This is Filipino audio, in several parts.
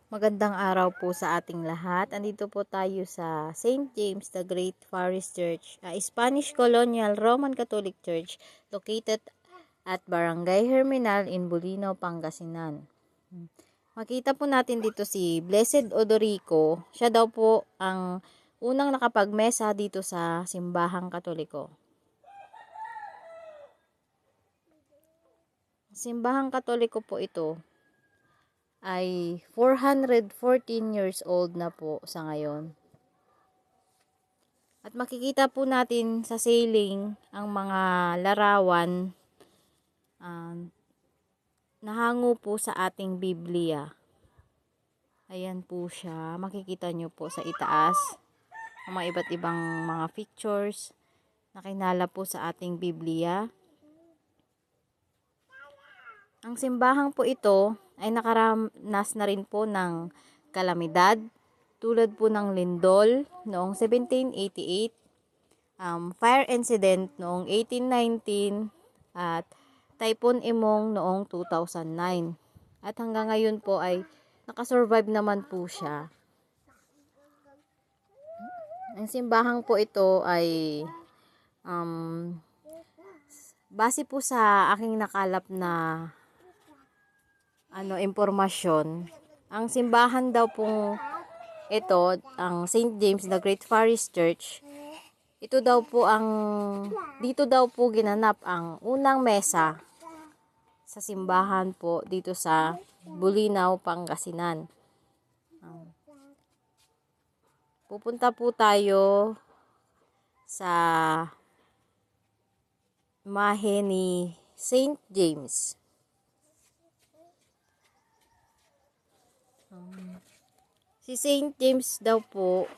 Magandang araw po sa ating lahat. Andito po tayo sa St. James the Great Forest Church, Spanish Colonial Roman Catholic Church located at Barangay Herminal in Bulinaw, Pangasinan. Makita po natin dito si Blessed Odorico. Siya daw po ang unang nakapagmesa dito sa simbahang Katoliko. Simbahang Katoliko po ito ay 414 years old na po sa ngayon. At makikita po natin sa ceiling ang mga larawan nahango po sa ating Biblia. Ayan po siya. Makikita nyo po sa itaas ang mga iba't ibang mga pictures na kinala po sa ating Biblia. Ang simbahang po ito ay nakaranas na rin po ng kalamidad tulad po ng lindol noong 1788, fire incident noong 1819 at Typhoon Imong noong 2009. At hanggang ngayon po ay nakasurvive naman po siya. Ang simbahang po ito ay base po sa aking nakalap na impormasyon, ang simbahan daw pong ito, ang St. James the Great Forest Church, ito daw po dito daw po ginanap ang unang mesa sa simbahan po dito sa Bulinaw, Pangasinan. Pupunta po tayo sa imahe ni St. James. Si St. James daw po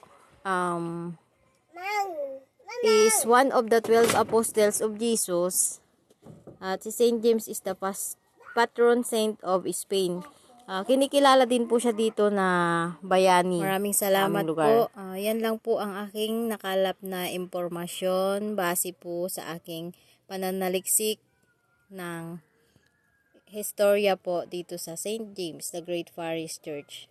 is one of the 12 apostles of Jesus. At si St. James is the patron saint of Spain. Kinikilala din po siya dito na bayani. Maraming salamat po. Yan lang po ang aking nakalap na impormasyon base po sa aking pananaliksik ng historia po dito sa St. James the Great Forest Church.